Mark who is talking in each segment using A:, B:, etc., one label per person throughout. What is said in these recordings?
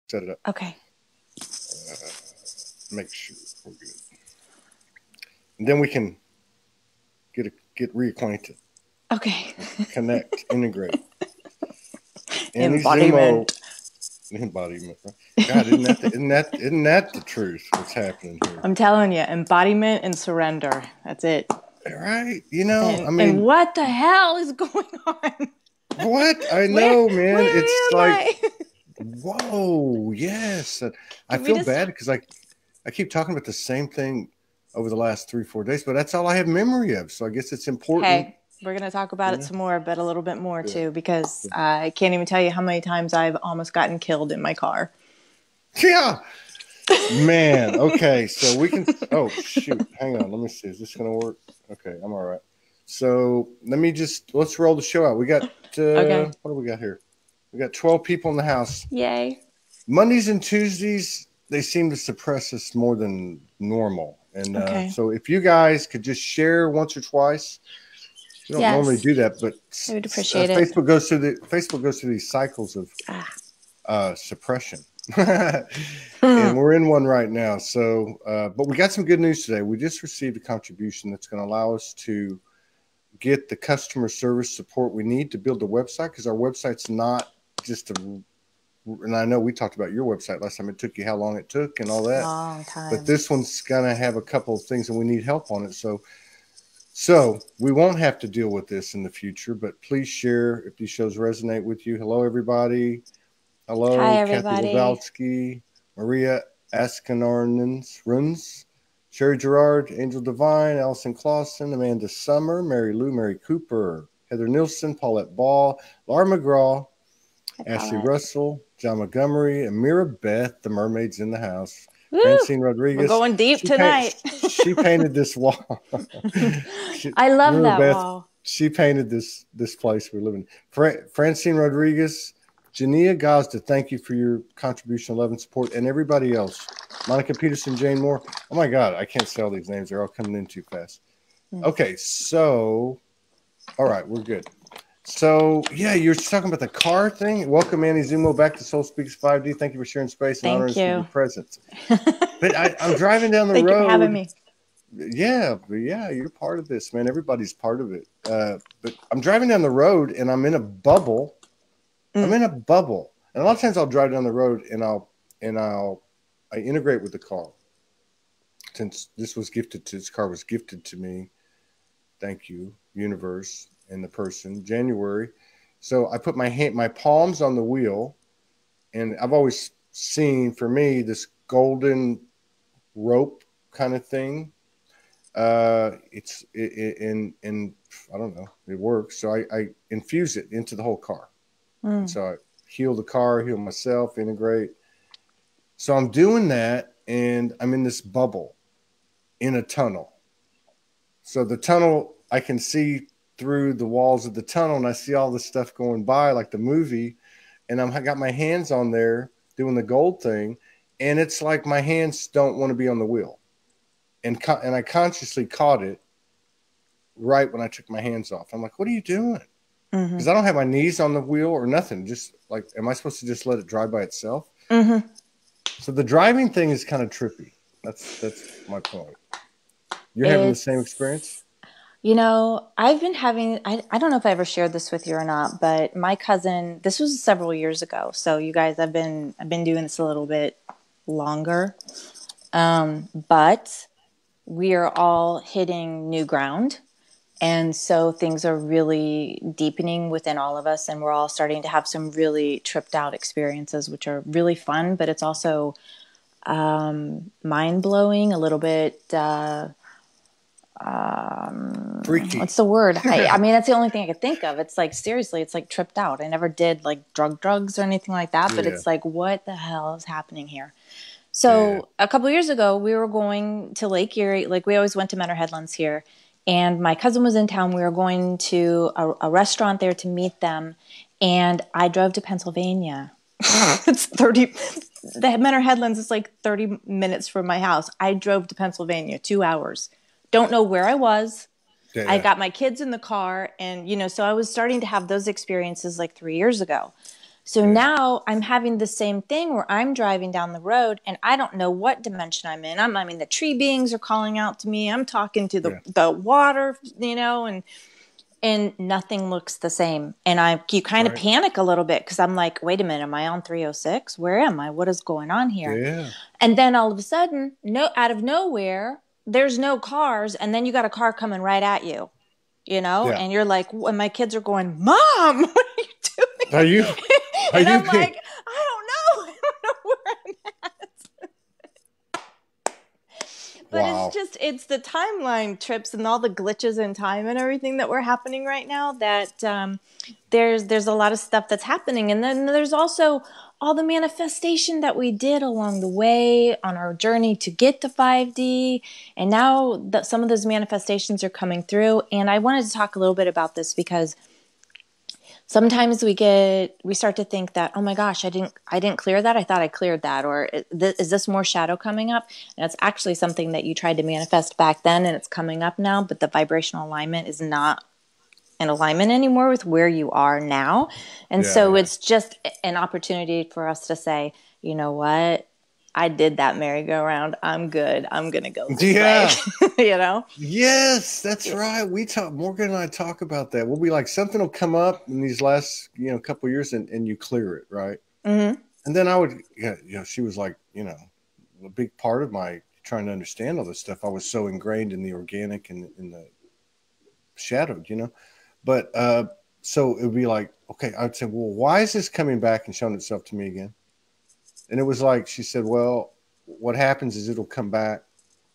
A: set it up.
B: Okay.
A: Make sure we're good. And then we can get reacquainted.
B: Okay.
A: Connect, integrate.
B: Embodiment.
A: Embodiment. God, isn't that the truth? What's happening here?
B: I'm telling you, embodiment and surrender. That's it.
A: Right? You know,
B: and what the hell is going on?
A: What? I know, man.
B: Where
A: It's
B: am
A: like,
B: I?
A: whoa, yes. I feel bad because I keep talking about the same thing over the last 3-4 days, but that's all I have memory of. So I guess it's important.
B: Hey, we're going to talk about it some more, but a little bit more too, because I can't even tell you how many times I've almost gotten killed in my car.
A: Yeah. Man. Okay. So we can, oh, shoot. Hang on. Let me see. Is this going to work? Okay. I'm all right. So let's roll the show out. We got,
B: Okay.
A: What do we got here? We got 12 people in the house.
B: Yay.
A: Mondays and Tuesdays, they seem to suppress us more than normal. And so if you guys could just share once or twice, you don't normally do that, but
B: I would appreciate it.
A: Facebook goes through these cycles of suppression. And we're in one right now. So, but we got some good news today. We just received a contribution that's going to allow us to get the customer service support we need to build a website, because our website's not just and I know we talked about your website last time. It took you how long it took and all that.
B: Long time.
A: But this one's going to have a couple of things and we need help on it. So we won't have to deal with this in the future, but please share if these shows resonate with you. Hello, everybody. Hello,
B: hi, everybody.
A: Kathy Lewalski, Maria Askenarnens, Sherry Gerard, Angel Divine, Allison Clausen, Amanda Summer, Mary Lou, Mary Cooper, Heather Nilsson, Paulette Ball, Laura McGraw, Ashley Russell, John Montgomery, Amira Beth, the mermaid's in the house. Woo! Francine Rodriguez.
B: We're going deep tonight.
A: She painted this wall.
B: I love that wall.
A: She painted this place we're living in. Francine Rodriguez, Jania Gazda, thank you for your contribution, love, and support, and everybody else. Monica Peterson, Jane Moore. Oh, my God, I can't say all these names. They're all coming in too fast. Okay, so, all right, we're good. So, yeah, you're talking about the car thing. Welcome, annie.zummo, back to Soul Speaks 5D. Thank you for sharing space and honoring us with your presence. But I'm driving down the road.
B: Thank you for having me.
A: Yeah, you're part of this, man. Everybody's part of it. But I'm driving down the road, and I'm in a bubble. I'm in a bubble. And a lot of times I'll drive down the road, and I integrate with the car. Since this car was gifted to me. Thank you, universe. And the person, January. So I put my palms on the wheel, and I've always seen, for me, this golden rope kind of thing. It's in I don't know, it works. So I infuse it into the whole car. So I heal the car, heal myself, integrate. So I'm doing that, and I'm in this bubble in a tunnel. So the tunnel, I can see through the walls of the tunnel, and I see all this stuff going by like the movie, and I got my hands on there doing the gold thing, and it's like my hands don't want to be on the wheel, and I consciously caught it right when I took my hands off. I'm like, what are you doing? Because I don't have my knees on the wheel or nothing. Just like, am I supposed to just let it drive by itself? So the driving thing is kind of trippy. That's my point. You're having the same experience?
B: You know, I've been having, I don't know if I ever shared this with you or not, but my cousin, this was several years ago. So you guys, I've been doing this a little bit longer. But we are all hitting new ground. And so things are really deepening within all of us. And we're all starting to have some really tripped out experiences, which are really fun, but it's also mind blowing, a little bit,
A: freaky.
B: What's the word? I mean, that's the only thing I could think of. It's like, seriously, it's like tripped out. I never did like drugs or anything like that, but it's like, what the hell is happening here? So a couple of years ago, we were going to Lake Erie. Like, we always went to Menor Headlands here, and my cousin was in town. We were going to a restaurant there to meet them, and I drove to Pennsylvania. It's the Menor Headlands is like 30 minutes from my house. I drove to Pennsylvania, 2 hours. Don't know where I was. I got my kids in the car, and, so I was starting to have those experiences like 3 years ago. So now I'm having the same thing where I'm driving down the road and I don't know what dimension I'm in. I mean, the tree beings are calling out to me. I'm talking to the water, you know, and nothing looks the same. And you kind of panic a little bit because I'm like, wait a minute, am I on 306? Where am I? What is going on here?
A: Yeah.
B: And then all of a sudden, out of nowhere, there's no cars. And then you got a car coming right at you, you know? And you're like, and my kids are going, Mom, what are you doing?
A: Are you?
B: And I'm like, I don't know. I don't know where I'm at. But it's the timeline trips and all the glitches in time and everything that were happening right now that there's a lot of stuff that's happening. And then there's also all the manifestation that we did along the way on our journey to get to 5D. And now that some of those manifestations are coming through. And I wanted to talk a little bit about this because sometimes we start to think that, oh my gosh, I didn't clear that. I thought I cleared that. Or is this more shadow coming up? And it's actually something that you tried to manifest back then and it's coming up now, but the vibrational alignment is not in alignment anymore with where you are now. And so it's just an opportunity for us to say, you know what? I did that merry-go-round. I'm good. I'm going to go this way. You know?
A: Yes, that's right. Morgan and I talk about that. We'll be like, something will come up in these last, couple of years and you clear it. Right. Mm-hmm. And then she was like, a big part of my trying to understand all this stuff. I was so ingrained in the organic and in the shadowed, but, so it would be like, okay, I'd say, well, why is this coming back and showing itself to me again? And it was like, she said, well, what happens is it'll come back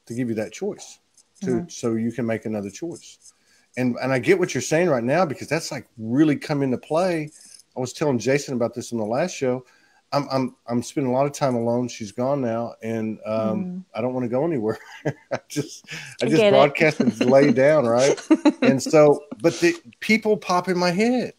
A: to give you that choice so you can make another choice. And I get what you're saying right now, because that's like really come into play. I was telling Jason about this in the last show. I'm spending a lot of time alone. She's gone now. And I don't want to go anywhere. I just broadcast and lay down. Right. And so, but the people pop in my head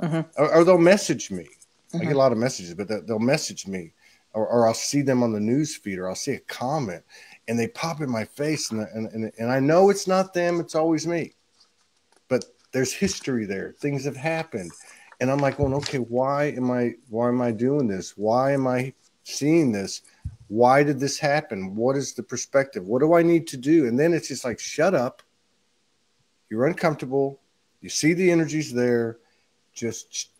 A: or they'll message me. I get a lot of messages, but they'll message me. Or I'll see them on the news feed, or I'll see a comment, and they pop in my face, and I know it's not them; it's always me. But there's history there; things have happened, and I'm like, going, okay, why am I doing this? Why am I seeing this? Why did this happen? What is the perspective? What do I need to do? And then it's just like, shut up. You're uncomfortable. You see the energies there. Just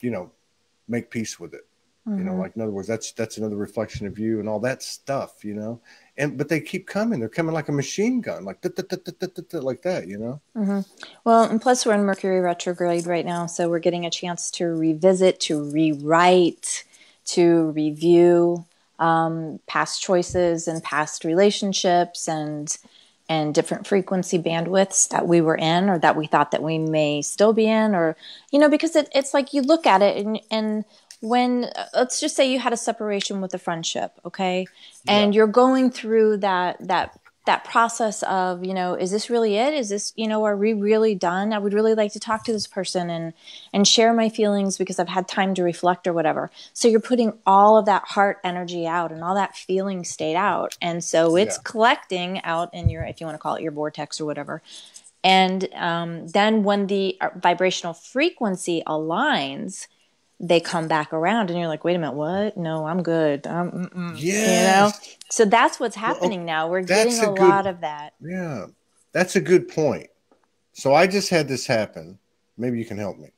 A: make peace with it. Like, in other words, that's another reflection of you and all that stuff, but they keep coming. They're coming like a machine gun, like like that,
B: Well, and plus we're in Mercury retrograde right now. So we're getting a chance to revisit, to rewrite, to review past choices and past relationships and different frequency bandwidths that we were in, or that we thought that we may still be in, or, because it's like you look at it and when, let's just say you had a separation with a friendship, okay? And you're going through that process of, is this really it? Is this, are we really done? I would really like to talk to this person and share my feelings because I've had time to reflect or whatever. So you're putting all of that heart energy out and all that feeling state out. And so it's collecting out in your, if you want to call it your vortex or whatever. And then when the vibrational frequency aligns, they come back around and you're like, wait a minute, what? No, I'm good. So that's what's happening now. We're getting a lot of that.
A: Yeah, that's a good point. So I just had this happen. Maybe you can help me.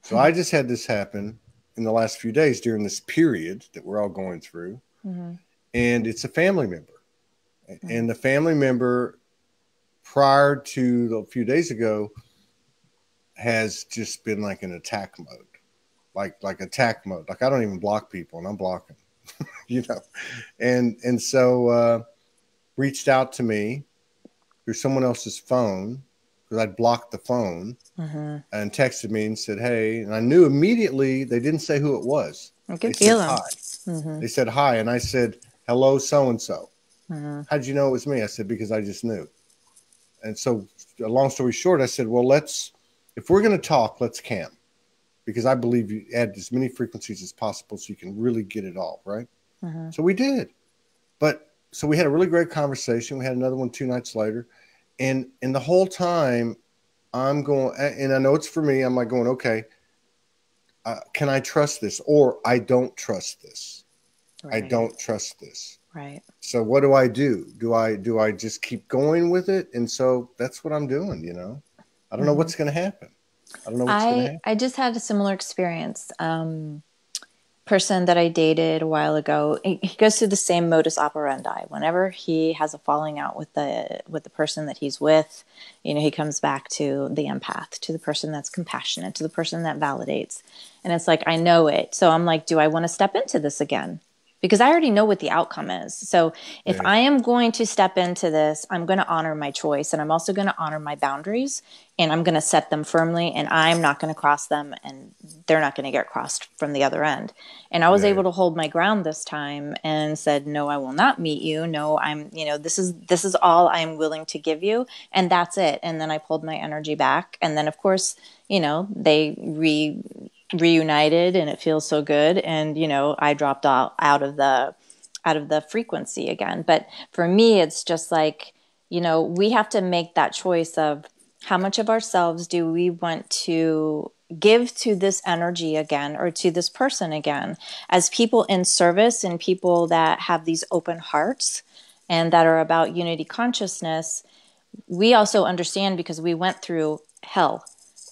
A: So I just had this happen in the last few days during this period that we're all going through. And it's a family member. And the family member prior to a few days ago has just been like in attack mode. Like attack mode. Like I don't even block people and I'm blocking, and so reached out to me through someone else's phone because I'd blocked the phone and texted me and said, hey, and I knew immediately. They didn't say who it was.
B: I could feel them.
A: Hi. They said hi. And I said, hello, so-and-so. How'd you know it was me? I said, because I just knew. And so a long story short, I said, well, if we're going to talk, let's camp. Because I believe you add as many frequencies as possible so you can really get it all, right? So we did. So we had a really great conversation. We had another one 2 nights later. And the whole time I'm going, and I know it's for me, I'm like going, okay, can I trust this? Or I don't trust this.
B: Right.
A: I don't trust this.
B: Right.
A: So what do I do? Do I just keep going with it? And so that's what I'm doing, you know. I don't know what's going to happen. I don't know what's going to happen.
B: I just had a similar experience. Person that I dated a while ago, he goes through the same modus operandi. Whenever he has a falling out with the person that he's with, you know, he comes back to the empath, to the person that's compassionate, to the person that validates. And it's like, I know it. So I'm like, do I want to step into this again? Because I already know what the outcome is. So if I am going to step into this, I'm going to honor my choice, and I'm also going to honor my boundaries, and I'm going to set them firmly, and I'm not going to cross them, and they're not going to get crossed from the other end. And I was able to hold my ground this time and said, no, I will not meet you. No, this is all I'm willing to give you. And that's it. And then I pulled my energy back. And then of course, you know, they reunited, and it feels so good. And, you know, I dropped out of the frequency again. But for me, it's just like, you know, we have to make that choice of how much of ourselves do we want to give to this energy again, or to this person again, as people in service and people that have these open hearts and that are about unity consciousness. We also understand, because we went through hell.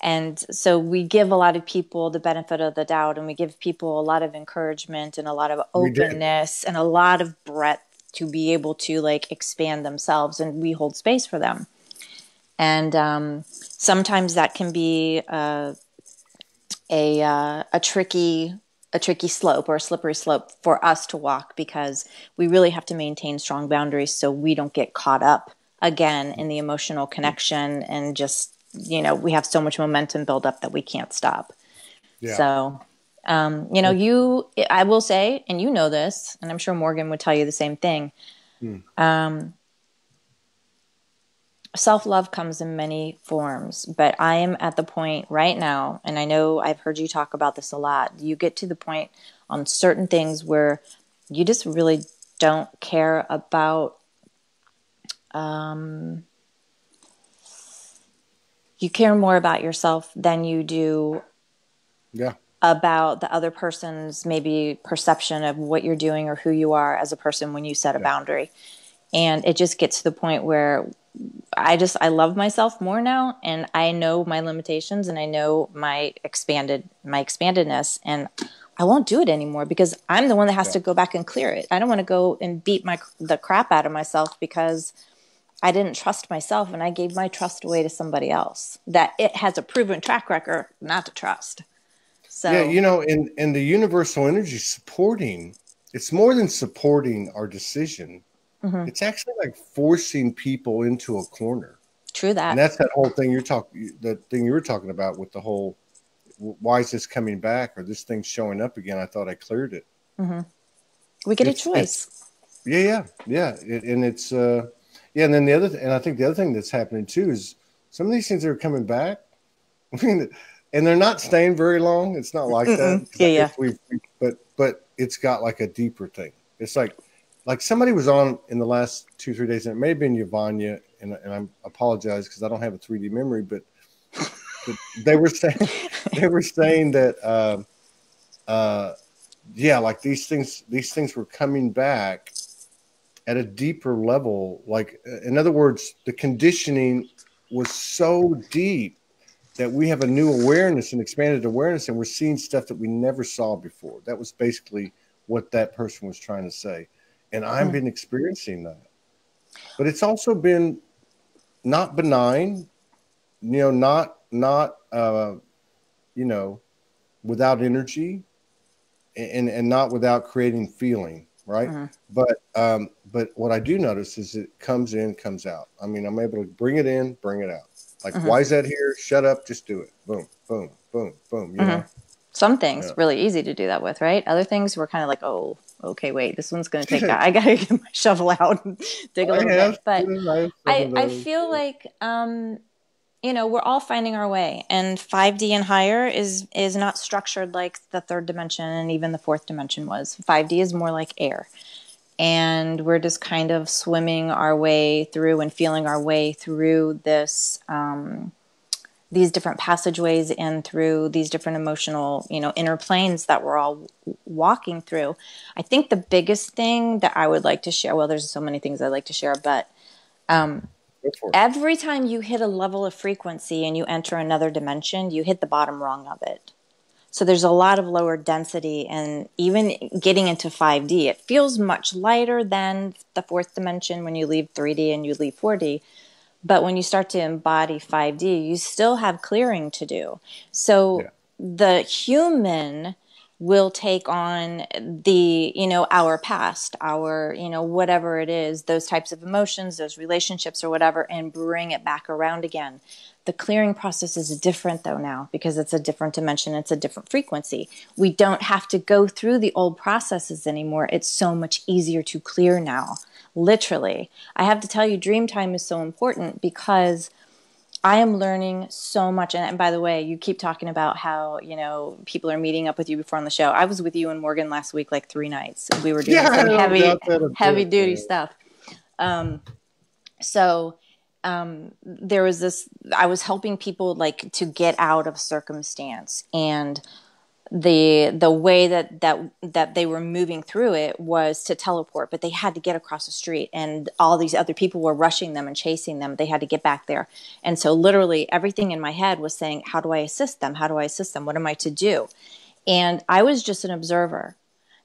B: And so we give a lot of people the benefit of the doubt, and we give people a lot of encouragement and a lot of openness and a lot of breadth to be able to like expand themselves, and we hold space for them. And sometimes that can be a tricky slope, or a slippery slope for us to walk, because we really have to maintain strong boundaries so we don't get caught up again in the emotional connection, and just, you know, we have so much momentum build up that we can't stop. Yeah. So, you know, I will say, and you know this, and I'm sure Morgan would tell you the same thing. Self-love comes in many forms, but I am at the point right now, and I know I've heard you talk about this a lot. You get to the point on certain things where you just really don't care about, you care more about yourself than you do about the other person's maybe perception of what you're doing or who you are as a person when you set a boundary. And it just gets to the point where I love myself more now, and I know my limitations, and I know my expandedness, and I won't do it anymore, because I'm the one that has to go back and clear it. I don't want to go and beat the crap out of myself because I didn't trust myself, and I gave my trust away to somebody else that it has a proven track record not to trust. So
A: yeah, you know, and the universal energy it's more than supporting our decision. It's actually like forcing people into a corner.
B: True that.
A: And that's that whole thing the thing you were talking about with the whole, why is this coming back, or this thing's showing up again? I thought I cleared it.
B: We get a choice.
A: And it's and then I think the other thing that's happening too is some of these things that are coming back, I mean, and they're not staying very long. It's not like that. But it's got like a deeper thing. It's like somebody was on in the last 2-3 days, and it may have been Yvonne, and I apologize because I don't have a 3D memory, but they were saying that like these things were coming back at a deeper level. Like, in other words, the conditioning was so deep that we have a new awareness and expanded awareness, and we're seeing stuff that we never saw before. That was basically what that person was trying to say. And I've been experiencing that. But it's also been not benign, you know, not without energy, and not without creating feeling, right? But what I do notice is it comes in, comes out. I mean, I'm able to bring it in, bring it out. Like, why is that here? Shut up, just do it. Boom, boom, boom, boom, you know?
B: Some things really easy to do that with, right? Other things we're kind of like, oh, okay, wait, this one's going to take I got to get my shovel out and dig a little bit. But I feel like, you know, we're all finding our way, and 5D and higher is not structured like the third dimension and even the fourth dimension was. 5D is more like air, and we're just kind of swimming our way through and feeling our way through this, these different passageways and through these different emotional, inner planes that we're all walking through. I think the biggest thing that I would like to share, well, there's so many things I'd like to share, but every time you hit a level of frequency and you enter another dimension, you hit the bottom rung of it. So there's a lot of lower density, and even getting into 5D, it feels much lighter than the fourth dimension when you leave 3D and you leave 4D. But when you start to embody 5D, you still have clearing to do. So the human will take on the, our past, our, whatever it is, those types of emotions, those relationships or whatever, and bring it back around again. The clearing process is different though now, because it's a different dimension. It's a different frequency. We don't have to go through the old processes anymore. It's so much easier to clear now. Literally. I have to tell you, dream time is so important because I am learning so much. And by the way, you keep talking about how, people are meeting up with you before on the show. I was with you and Morgan last week, like 3 nights. We were doing some heavy duty stuff. There was this, I was helping people like to get out of circumstance, and the way that they were moving through it was to teleport, but they had to get across the street, and all these other people were rushing them and chasing them. They had to get back there. And so literally everything in my head was saying, how do I assist them? How do I assist them? What am I to do? And I was just an observer.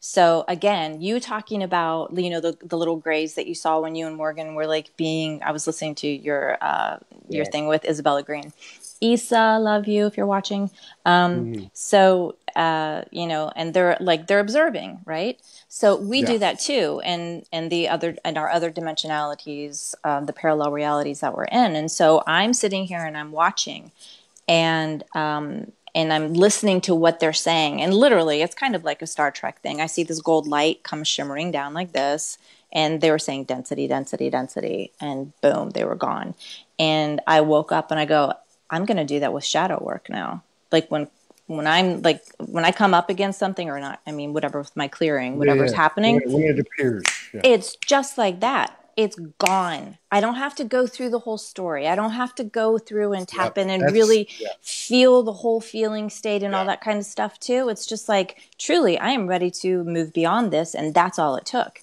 B: So again, you talking about, the little grays that you saw when you and Morgan were like I was listening to your thing with Isabella Green. Issa, love you if you're watching. So, and they're observing, right? So we do that too. And our other dimensionalities, the parallel realities that we're in. And so I'm sitting here and I'm watching, and I'm listening to what they're saying. And literally, it's kind of like a Star Trek thing. I see this gold light come shimmering down like this, and they were saying density, density, density, and boom, they were gone. And I woke up and I go, I'm going to do that with shadow work now. Like when I come up against something or not, whatever with my clearing, whatever's happening,
A: when it appears,
B: it's just like that. It's gone. I don't have to go through the whole story. I don't have to go through and tap in and really feel the whole feeling state and all that kind of stuff too. It's just like, truly, I am ready to move beyond this. And that's all it took.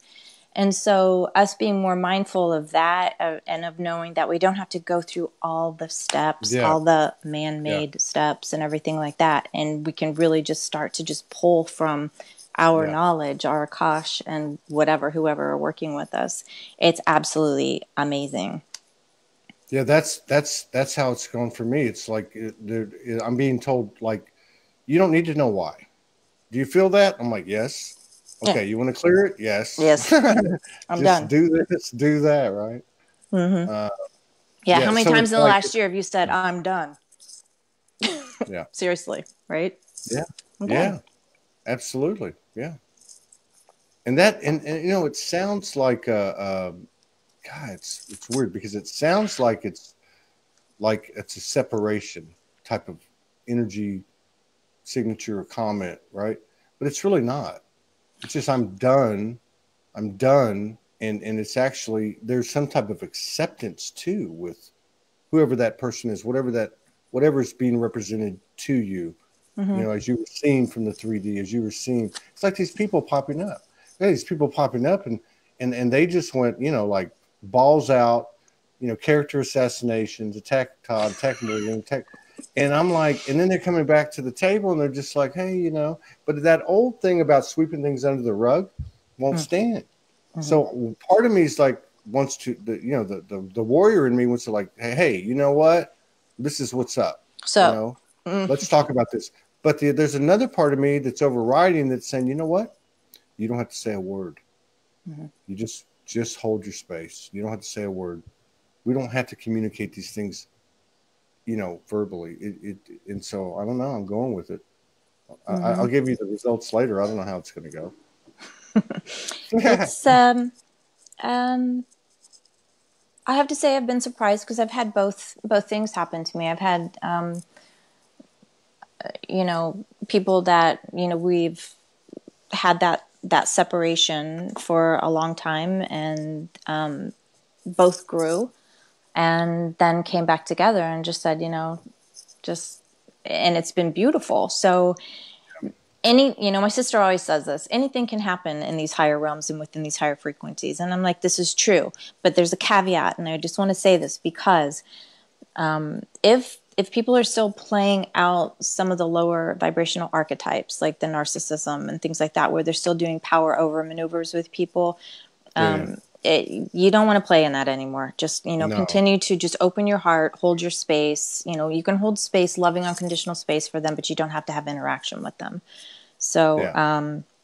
B: And so us being more mindful of that and of knowing that we don't have to go through all the steps, all the man-made steps and everything like that. And we can really just start to just pull from our knowledge, our Akash, and whoever are working with us. It's absolutely amazing.
A: Yeah, that's how it's going for me. It's like I'm being told, like, you don't need to know why. Do you feel that? I'm like, yes. Okay, you want to clear it? Yes.
B: Yes. I'm done.
A: Do this, do that, right?
B: Mm-hmm. How many times in the last year have you said, I'm done? Seriously, right?
A: Yeah. Yeah. Absolutely. Yeah. And it sounds like God, it's weird because it sounds like it's a separation type of energy signature or comment, right? But it's really not. It's just I'm done, and it's actually there's some type of acceptance too with whoever that person is, whatever is being represented to you. As you were seeing from the 3D, as you were seeing, it's like these people popping up. And they just went, like balls out, character assassinations, attack Todd, attack Morgan, attack. And I'm like, and then they're coming back to the table and they're just like, hey, but that old thing about sweeping things under the rug won't stand. So part of me is like, wants to, the warrior in me wants to like, hey, you know what? This is what's up.
B: So
A: let's talk about this. But there's another part of me that's overriding that's saying, you know what? You don't have to say a word. You just hold your space. You don't have to say a word. We don't have to communicate these things, verbally. And so I don't know. I'm going with it. I'll give you the results later. I don't know how it's going to go.
B: It's I have to say I've been surprised because I've had both things happen to me. I've had people that we've had that separation for a long time, and both grew and then came back together and just said, and it's been beautiful. So my sister always says this, anything can happen in these higher realms and within these higher frequencies. And I'm like, this is true, but there's a caveat. And I just want to say this because if people are still playing out some of the lower vibrational archetypes, like the narcissism and things like that, where they're still doing power over maneuvers with people, you don't want to play in that anymore. Just, continue to just open your heart, hold your space. You can hold space, loving unconditional space for them, but you don't have to have interaction with them. So,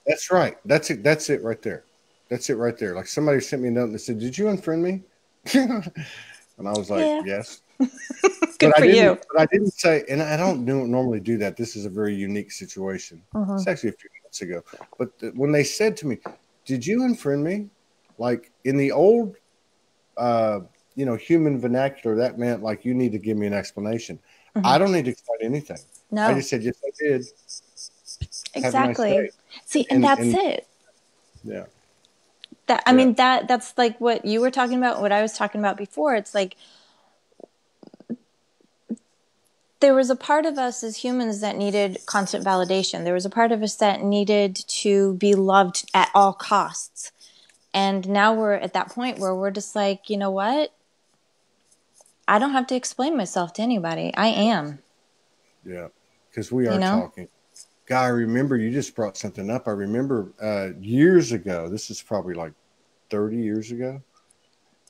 A: that's right. That's it. That's it right there. That's it right there. Like somebody sent me a note and they said, "Did you unfriend me?" And I was like, "Yes."
B: Good for you.
A: But I didn't say, and I don't normally do that. This is a very unique situation. It's actually a few months ago. But when they said to me, "Did you unfriend me?" Like in the old, human vernacular, that meant like you need to give me an explanation. I don't need to explain anything.
B: No,
A: I just said, "Yes, I did."
B: Exactly. Nice. See, and that's it.
A: Yeah.
B: I mean, that's like what you were talking about, what I was talking about before. It's like there was a part of us as humans that needed constant validation. There was a part of us that needed to be loved at all costs. And now we're at that point where we're just like, you know what? I don't have to explain myself to anybody. I am.
A: Yeah, because we are talking. God, I remember you just brought something up. I remember years ago, this is probably like 30 years ago.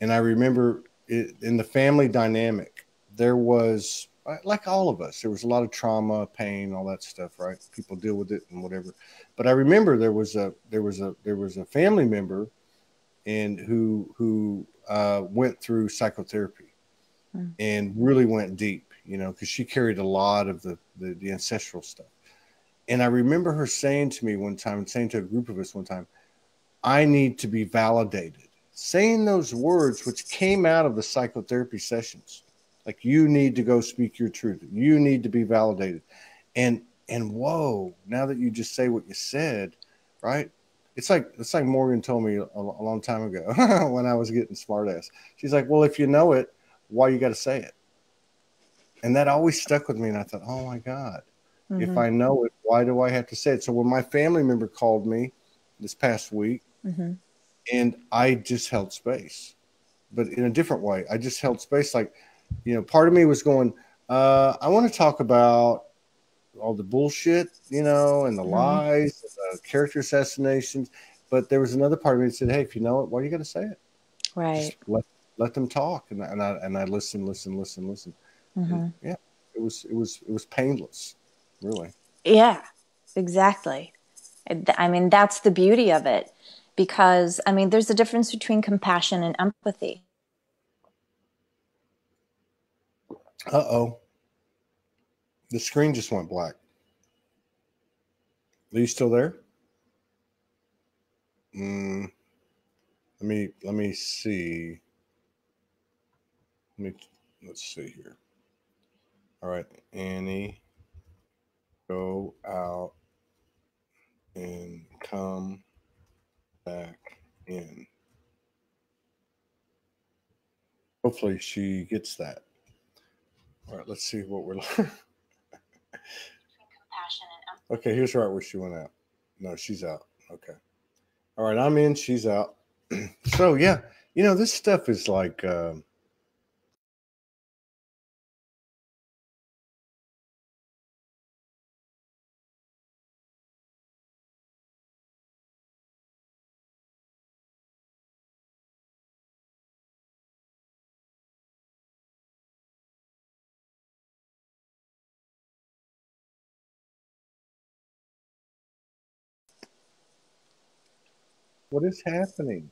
A: And I remember in the family dynamic, there was, like all of us, there was a lot of trauma, pain, all that stuff, right? People deal with it and whatever. But I remember there was a family member and who went through psychotherapy and really went deep, because she carried a lot of the ancestral stuff. And I remember her saying to me one time, saying to a group of us one time, "I need to be validated." Saying those words, which came out of the psychotherapy sessions, like, you need to go speak your truth. You need to be validated. And whoa, now that you just say what you said, right? It's like Morgan told me a long time ago when I was getting smart ass. She's like, "Well, if you know it, why you got to say it?" And that always stuck with me. And I thought, oh my God. If I know it, why do I have to say it? So when my family member called me this past week, and I just held space, but in a different way. I just held space. Like, part of me was going, I want to talk about all the bullshit, and the lies, the character assassinations. But there was another part of me that said, "Hey, if you know it, why you got to say it?"
B: Right.
A: Just let them talk. And I listen. And, yeah, it was painless. Really?
B: Yeah, exactly. I mean, that's the beauty of it, because, I mean, there's a difference between compassion and empathy.
A: Uh-oh. The screen just went black. Are you still there? Let me see. Let's see here. All right, Annie, go out and come back in. Hopefully she gets that. All right, let's see what we're learning. Okay, here's right where she went out. No, she's out. Okay. All right, I'm in, she's out. So, yeah, this stuff is like... What is happening?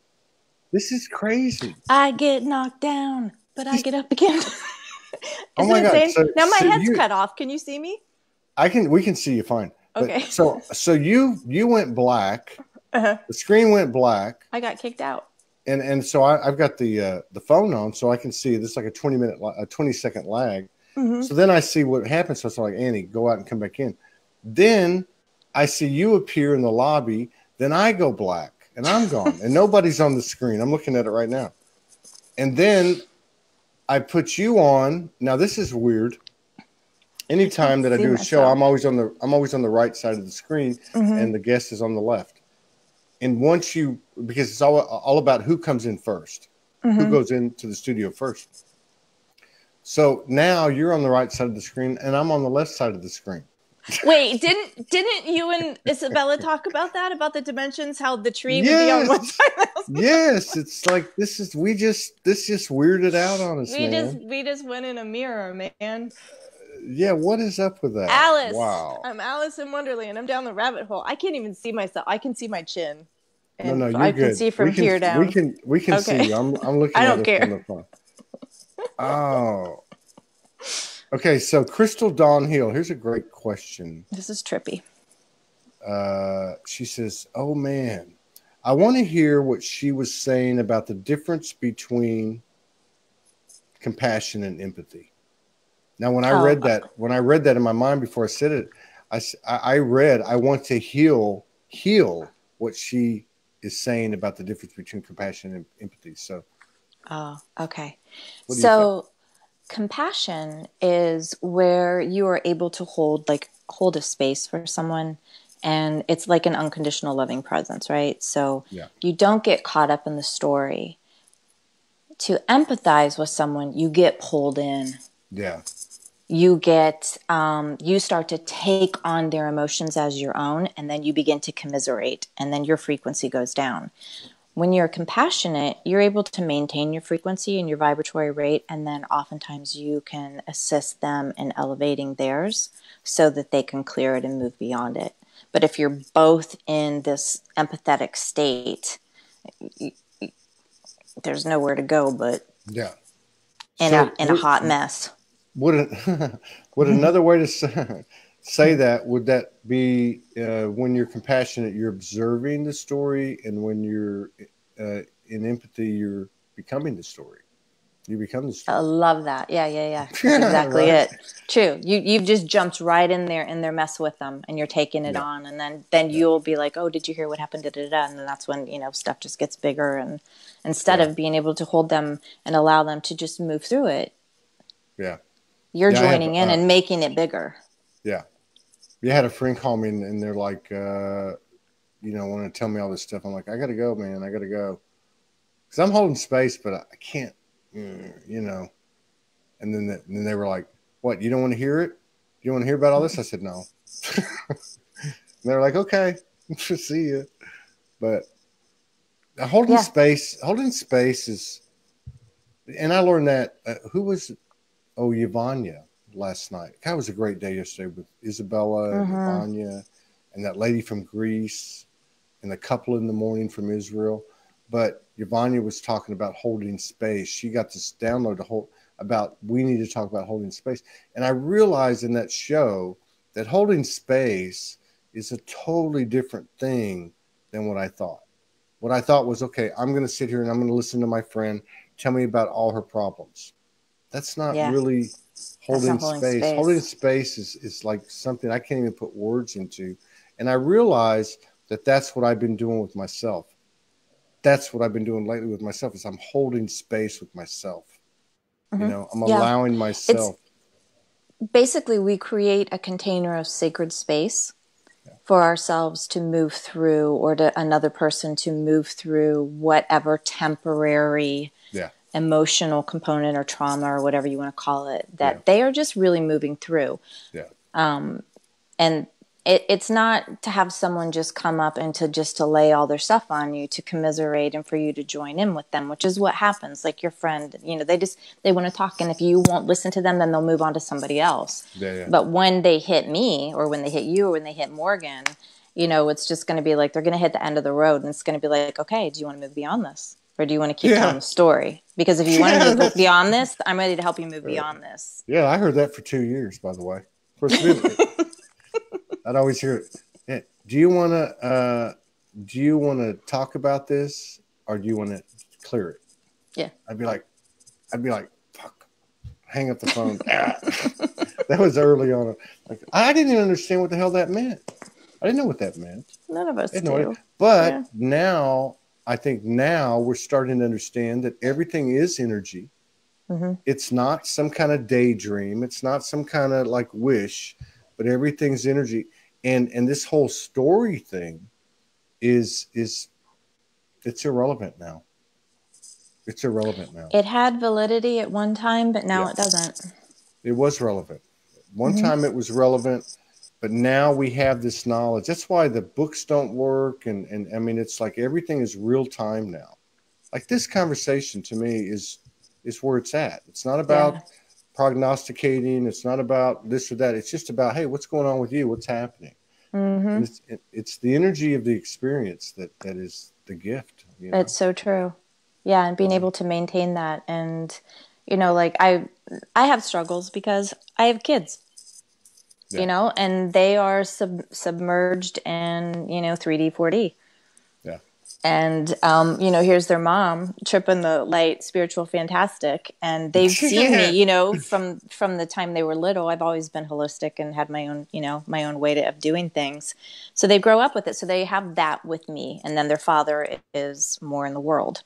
A: This is crazy.
B: I get knocked down, but I get up again.
A: Oh my God!
B: Now my head's cut off. Can you see me?
A: We can see you fine.
B: Okay.
A: But, so you went black. The screen went black.
B: I got kicked out.
A: And so I've got the phone on, so I can see this, like a 20-second lag. So then I see what happens. So it's like, "Annie, go out and come back in." Then I see you appear in the lobby. Then I go black. And I'm gone, and nobody's on the screen. I'm looking at it right now. And then I put you on. Now, this is weird. anytime that I do a show, I'm always on the right side of the screen, and the guest is on the left. And once because it's all about who comes in first, who goes into the studio first. So now you're on the right side of the screen, and I'm on the left side of the screen.
B: Wait, didn't you and Isabella talk about that, about the dimensions, how the tree would be on one side?
A: Yes, it's like this just weirded out on us,
B: we just went in a mirror, man.
A: Yeah, what is up with that?
B: Alice.
A: Wow.
B: I'm Alice in Wonderland. I'm down the rabbit hole. I can't even see myself. I can see my chin.
A: And
B: you're
A: I
B: good. Can see from here down.
A: We can see you. I'm looking at it from the phone. Oh. Okay, so Crystal Dawn Hill, here's a great question.
B: This is trippy.
A: She says, "Oh man, I want to hear what she was saying about the difference between compassion and empathy." Now, when I read that in my mind before I said it, I read, I want to heal what she is saying about the difference between compassion and empathy. So,
B: okay. So, compassion is where you are able to hold a space for someone, and it's like an unconditional loving presence, right? So you don't get caught up in the story. To empathize with someone, you get pulled in.
A: Yeah.
B: You you start to take on their emotions as your own, and then you begin to commiserate, and then your frequency goes down. When you're compassionate, you're able to maintain your frequency and your vibratory rate, and then oftentimes you can assist them in elevating theirs so that they can clear it and move beyond it. But if you're both in this empathetic state, there's nowhere to go but in a hot mess.
A: Would another way to say that, would that be when you're compassionate, you're observing the story, and when you're in empathy, you're becoming the story. You become the story.
B: I love that. Yeah. That's exactly right. It. True. You've just jumped right in their mess with them, and you're taking it on, and then you'll be like, oh, did you hear what happened? And then that's when stuff just gets bigger, and instead of being able to hold them and allow them to just move through it.
A: Yeah.
B: You're joining in and making it bigger.
A: Yeah. You had a friend call me and they're like, want to tell me all this stuff. I'm like, I got to go, man. I got to go. Because I'm holding space, but I can't, And then they were like, what, you don't want to hear it? You don't want to hear about all this? I said, no. And they were like, okay, see you. But holding space is, and I learned that, who was it? Oh, Yvonnya last night. God, it was a great day yesterday with Isabella and Yvonnya and that lady from Greece and the couple in the morning from Israel. But Yvonnya was talking about holding space. She got this download we need to talk about holding space. And I realized in that show that holding space is a totally different thing than what I thought. What I thought was, okay, I'm going to sit here and I'm going to listen to my friend tell me about all her problems. That's not really holding space. Holding space is like something I can't even put words into. And I realized that that's what I've been doing with myself. That's what I've been doing lately with myself is I'm holding space with myself. I'm allowing myself.
B: Basically, we create a container of sacred space for ourselves to move through, or to another person to move through whatever temporary emotional component or trauma or whatever you want to call it that they are just really moving through. And it's not to have someone just come up and to lay all their stuff on you, to commiserate and for you to join in with them, which is what happens. Like your friend, they want to talk, and if you won't listen to them, then they'll move on to somebody else. But when they hit me, or when they hit you, or when they hit Morgan, it's just going to be like, they're going to hit the end of the road, and it's going to be like, okay, do you want to move beyond this? Or do you want to keep telling the story? Because if you want to move beyond this, I'm ready to help you move beyond this.
A: Yeah, I heard that for 2 years, by the way. I'd always hear it. Yeah. Do you want to talk about this, or do you want to clear it?
B: Yeah.
A: I'd be like, fuck, hang up the phone. That was early on. Like, I didn't even understand what the hell that meant. I didn't know what that meant.
B: None of us do.
A: But now, I think now we're starting to understand that everything is energy. It's not some kind of daydream. It's not some kind of like wish, but everything's energy. And this whole story thing is it's irrelevant now. It's irrelevant now.
B: It had validity at one time, but now it doesn't.
A: It was relevant. One time it was relevant, but now we have this knowledge. That's why the books don't work. And I mean, it's like everything is real time now. Like this conversation to me is where it's at. It's not about prognosticating. It's not about this or that. It's just about, hey, what's going on with you? What's happening? And it's the energy of the experience that is the gift. You know?
B: It's so true. Yeah, and being able to maintain that. And, you know, like I have struggles because I have kids, you know, and they are submerged in, you know, 3D, 4D.
A: Yeah.
B: And, you know, here's their mom tripping the light, spiritual, fantastic. And they've seen me, you know, from the time they were little. I've always been holistic and had my own, you know, my own way of doing things. So they grow up with it. So they have that with me. And then their father is more in the world.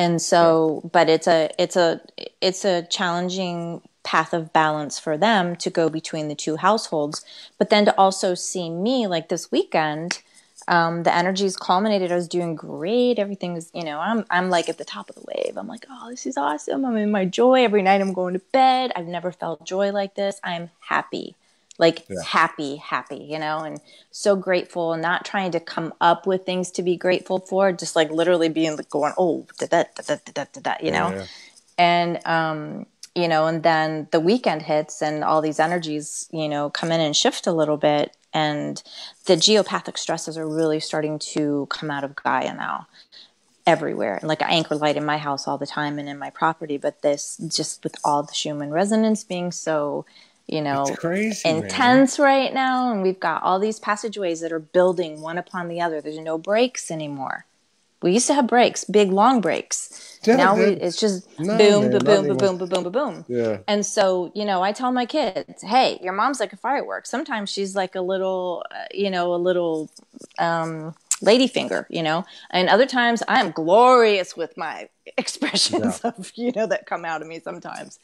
B: And so, but it's a challenging path of balance for them to go between the two households, but then to also see me like this weekend, the energy's culminated. I was doing great. Everything was, you know, I'm like at the top of the wave. I'm like, oh, this is awesome. I'm in my joy. Every night I'm going to bed. I've never felt joy like this. I'm happy. Like happy, you know, and so grateful, and not trying to come up with things to be grateful for, just like literally being like going, oh, you know, and, you know, and then the weekend hits and all these energies, you know, come in and shift a little bit. And the geopathic stresses are really starting to come out of Gaia now everywhere. And like an anchor light in my house all the time and in my property. But this just with all the Schumann resonance being so, you know,
A: crazy,
B: intense right now. And we've got all these passageways that are building one upon the other. There's no breaks anymore. We used to have breaks, big, long breaks. Now it's just boom, ba boom, ba boom, ba boom, ba boom.
A: Yeah.
B: And so, you know, I tell my kids, hey, your mom's like a firework. Sometimes she's like a little, you know, a little ladyfinger, you know. And other times I am glorious with my expressions of, you know, that come out of me sometimes.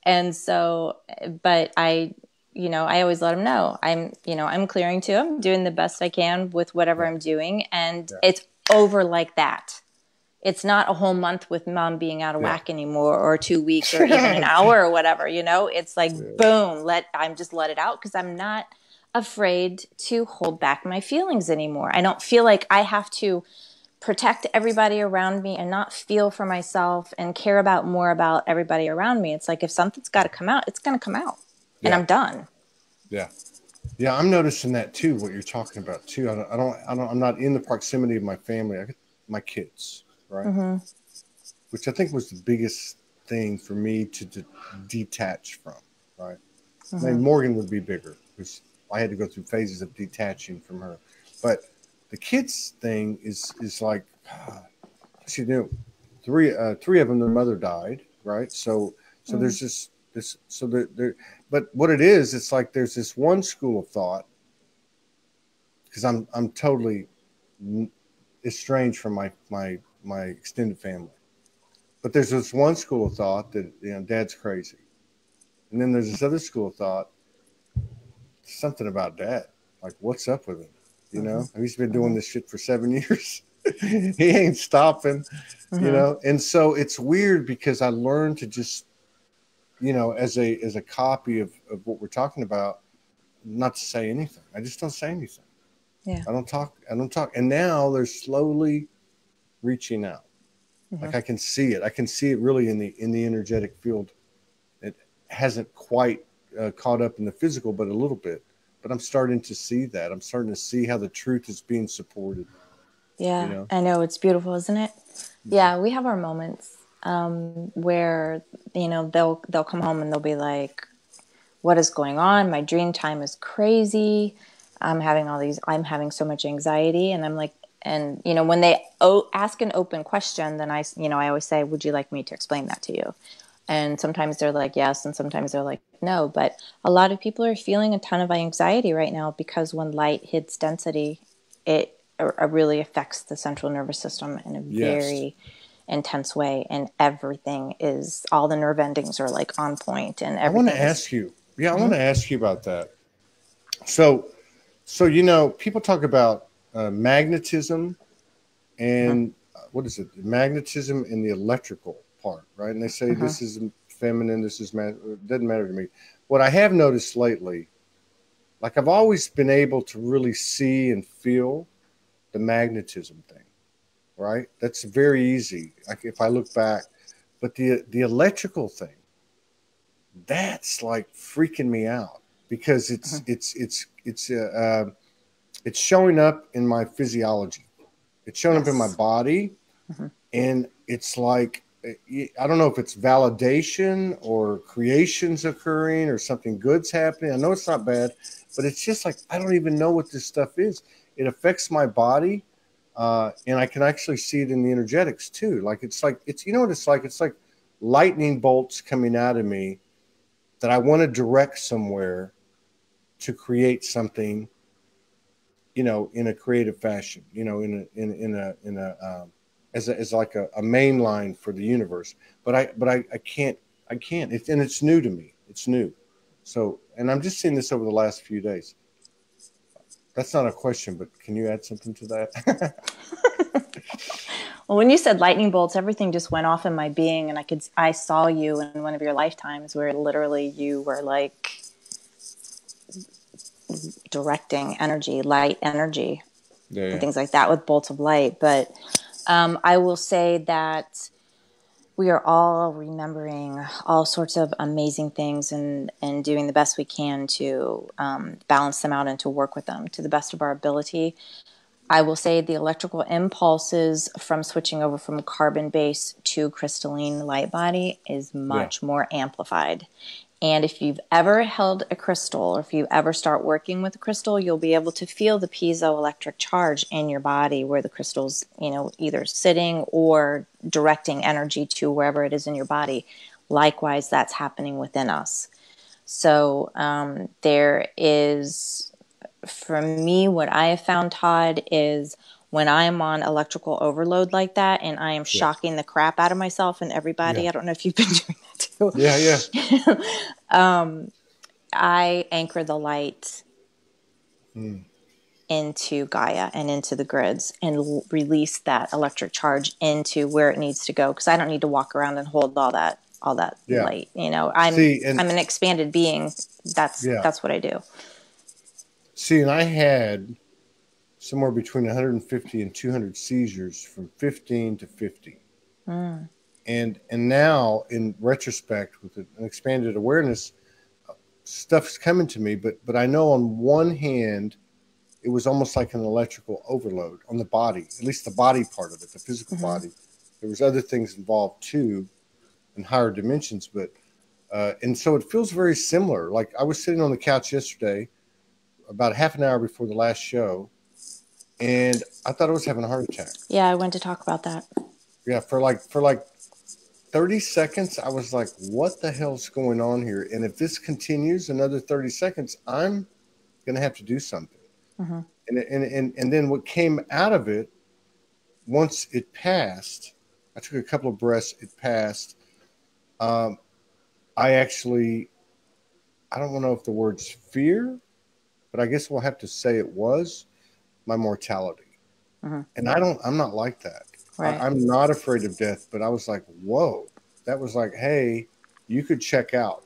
B: And so, but I, you know, I always let them know I'm clearing too. I'm doing the best I can with whatever I'm doing. And it's over like that. It's not a whole month with mom being out of whack anymore, or 2 weeks, or even an hour or whatever, you know, it's like, boom, I'm just let it out. 'Cause I'm not afraid to hold back my feelings anymore. I don't feel like I have to protect everybody around me and not feel for myself and care about more about everybody around me. It's like, if something's got to come out, it's going to come out, and I'm done. Yeah.
A: Yeah. I'm noticing that too, what you're talking about too. I'm not in the proximity of my family. I get my kids, right? Which I think was the biggest thing for me to detach from, right? I mean, Morgan would be bigger because I had to go through phases of detaching from her, but the kids thing is like, you know, three of them, their mother died, right? So there's this, so there, but what it is, it's like there's this one school of thought, because I'm totally estranged from my extended family, but there's this one school of thought that, you know, dad's crazy, and then there's this other school of thought, something about dad, like what's up with him. You know, he's been doing this shit for 7 years. He ain't stopping, you know? And so it's weird because I learned to just, you know, as a copy of what we're talking about, not to say anything. I just don't say anything.
B: Yeah.
A: I don't talk. And now they're slowly reaching out. Like I can see it. I can see it really in the energetic field. It hasn't quite caught up in the physical, but a little bit. But I'm starting to see that. I'm starting to see how the truth is being supported.
B: Yeah,
A: you know?
B: I know. It's beautiful, isn't it? Yeah, we have our moments where, you know, they'll come home and they'll be like, what is going on? My dream time is crazy. I'm having so much anxiety. And I'm like, and, you know, when they ask an open question, then I always say, would you like me to explain that to you? And sometimes they're like, yes. And sometimes they're like, no. But a lot of people are feeling a ton of anxiety right now because when light hits density, it really affects the central nervous system in a very intense way, and everything is, all the nerve endings are like on point, and
A: I want
B: everything
A: to ask you. Yeah, I want to ask you about that. So people talk about magnetism and what is it? Magnetism and the electrical part, right? And they say this is feminine, this is it doesn't matter to me. What I have noticed lately, like I've always been able to really see and feel the magnetism thing, right? That's very easy. Like if I look back, but the electrical thing, that's like freaking me out because it's showing up in my physiology. It's showing up in my body, and it's like I don't know if it's validation or creation's occurring or something good's happening. I know it's not bad, but it's just like I don't even know what this stuff is. It affects my body, and I can actually see it in the energetics too. Like it's you know what it's like? It's like lightning bolts coming out of me that I want to direct somewhere to create something, in a creative fashion, as like a main line for the universe. But I can't. It's new to me. It's new. So, and I'm just seeing this over the last few days. That's not a question, but can you add something to that?
B: Well, when you said lightning bolts, everything just went off in my being, and I saw you in one of your lifetimes where literally you were like directing energy, light energy, and things like that with bolts of light. But I will say that we are all remembering all sorts of amazing things and doing the best we can to balance them out and to work with them to the best of our ability. I will say the electrical impulses from switching over from carbon base to crystalline light body is much more amplified. And if you've ever held a crystal, or if you ever start working with a crystal, you'll be able to feel the piezoelectric charge in your body where the crystal's, either sitting or directing energy to wherever it is in your body. Likewise, that's happening within us. So there is, for me, what I have found, Todd, is when I'm on electrical overload like that and I am shocking the crap out of myself and everybody, I don't know if you've been doing that too. I anchor the light into Gaia and into the grids and release that electric charge into where it needs to go, because I don't need to walk around and hold all that light. I'm an expanded being. That's what I do.
A: See, and I had somewhere between 150 and 200 seizures from 15 to 50. And now, in retrospect, with an expanded awareness, stuff's coming to me. But I know on one hand, it was almost like an electrical overload on the body, at least the body part of it, the physical body. There was other things involved too, in higher dimensions. But and so it feels very similar. Like I was sitting on the couch yesterday, about half an hour before the last show, and I thought I was having a heart attack.
B: Yeah, I went to talk about that.
A: Yeah, for like 30 seconds, I was like, what the hell's going on here? And if this continues another 30 seconds, I'm going to have to do something. And then what came out of it, once it passed, I took a couple of breaths, it passed. I don't know if the word's fear, but I guess we'll have to say it was my mortality. And I'm not like that. Right. I'm not afraid of death, but I was like, whoa, that was like, hey, you could check out.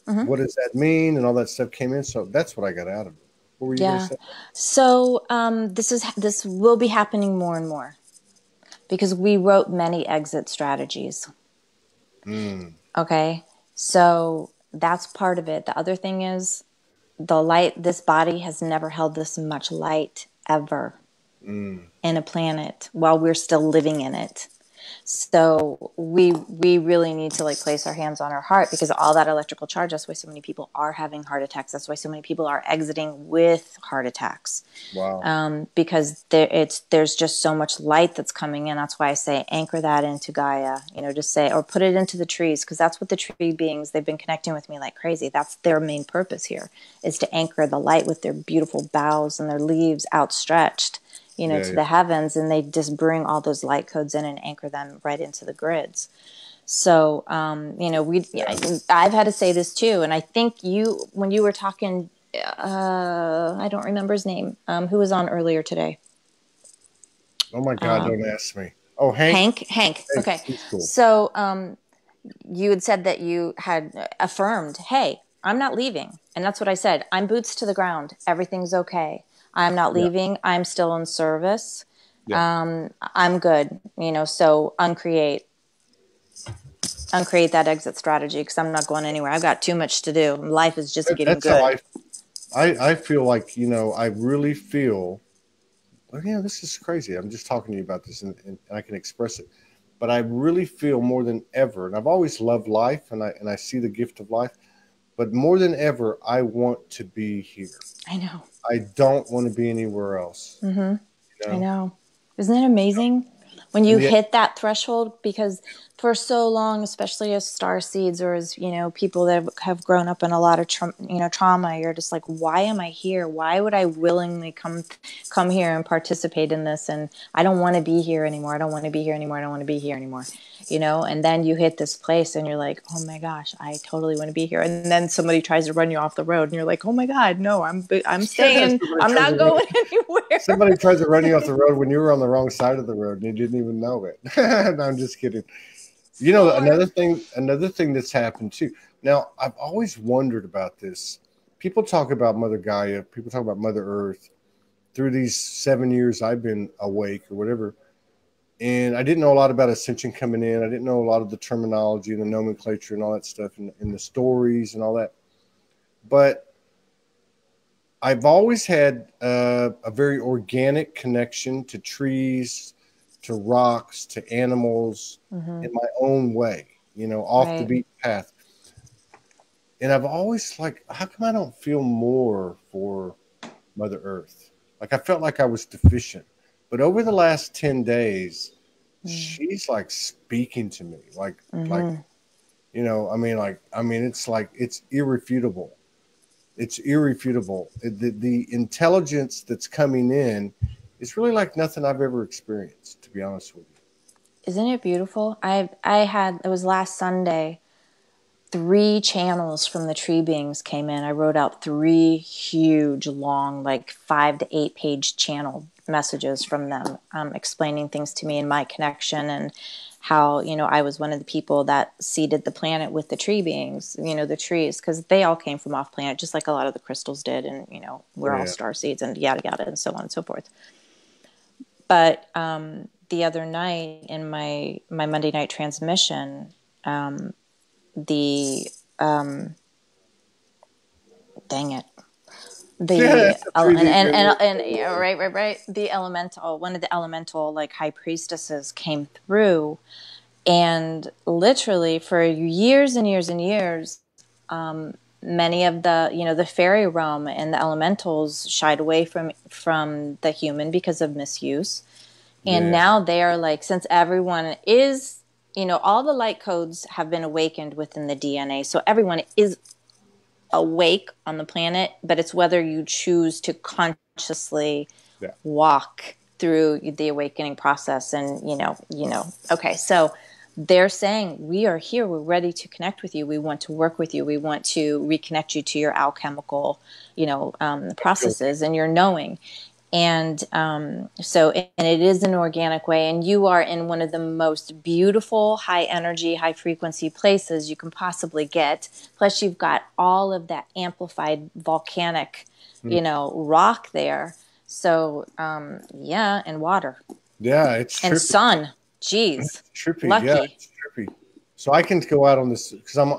A: What does that mean? And all that stuff came in. So that's what I got out of it. What were you going to say?
B: So this will be happening more and more because we wrote many exit strategies. Okay. So that's part of it. The other thing is the light, this body has never held this much light ever in a planet while we're still living in it. So we really need to place our hands on our heart, because all that electrical charge, that's why so many people are having heart attacks. That's why so many people are exiting with heart attacks.
A: Wow.
B: Because there's just so much light that's coming in. That's why I say anchor that into Gaia, just say, or put it into the trees, because that's what the tree beings, they've been connecting with me like crazy. That's their main purpose here, is to anchor the light with their beautiful boughs and their leaves outstretched you know, to the heavens, and they just bring all those light codes in and anchor them right into the grids. So, you know, I've had to say this too. And I think when you were talking, I don't remember his name, who was on earlier today.
A: Oh my God, don't ask me. Oh, Hank.
B: Okay.
A: He's cool.
B: So, you had said that you had affirmed, hey, I'm not leaving. And that's what I said. I'm boots to the ground. Everything's okay. I'm not leaving. I'm still in service. I'm good. You know, so uncreate that exit strategy, because I'm not going anywhere. I've got too much to do. Life is just getting
A: That's
B: good.
A: how I feel like, you know, I really feel, well, you know, this is crazy. I'm just talking to you about this and I can express it. But I really feel more than ever, and I've always loved life, and I see the gift of life, but more than ever, I want to be here.
B: I know.
A: I don't want to be anywhere else.
B: Mm-hmm.
A: You know?
B: I know. Isn't it amazing when you hit that threshold? Because for so long, especially as star seeds or as, you know, people that have grown up in a lot of trauma, you're just like, why am I here? Why would I willingly come here and participate in this? And I don't want to be here anymore. I don't want to be here anymore. I don't want to be here anymore. You know, and then you hit this place and you're like, oh my gosh, I totally want to be here. And then somebody tries to run you off the road and you're like, oh my God, no, I'm staying. I'm not going anywhere.
A: Somebody tries to run you off the road when you were on the wrong side of the road and you didn't even know it. No, I'm just kidding. You know, another thing that's happened too. Now, I've always wondered about this. People talk about Mother Gaia, people talk about Mother Earth through these 7 years I've been awake or whatever. And I didn't know a lot about ascension coming in. I didn't know a lot of the terminology and the nomenclature and all that stuff and the stories and all that. But I've always had a very organic connection to trees, to rocks, to animals in my own way, you know, off the beaten path. And I've always like, how come I don't feel more for Mother Earth? Like I felt like I was deficient. But over the last 10 days, she's like speaking to me, like, you know, it's like, it's irrefutable. It's irrefutable. The intelligence that's coming in is really like nothing I've ever experienced, to be honest with you.
B: Isn't it beautiful? It was last Sunday, 3 channels from the tree beings came in. I wrote out 3 huge, long, like 5 to 8 page channel messages from them, explaining things to me and my connection and how, you know, I was one of the people that seeded the planet with the tree beings, you know, the trees, because they all came from off planet, just like a lot of the crystals did. And, you know, we're all star seeds and yada, yada, and so on and so forth. But the other night in my Monday night transmission, dang it. Right. The elemental, one of the elemental like high priestesses came through, and literally for years and years and years, many of the, you know, the fairy realm and the elementals shied away from the human because of misuse. And now they are like, since everyone is, you know, all the light codes have been awakened within the DNA. So everyone is awake on the planet, but it's whether you choose to consciously walk through the awakening process. And, you know, okay. So they're saying, we are here. We're ready to connect with you. We want to work with you. We want to reconnect you to your alchemical, you know, processes and your knowing. And so it is an organic way, and you are in one of the most beautiful, high energy, high frequency places you can possibly get. Plus, you've got all of that amplified volcanic, you know, rock there. So, and water.
A: Yeah, it's trippy.
B: And sun. Jeez,
A: it's trippy.
B: Lucky.
A: Yeah, it's trippy. So I can go out on this because I'm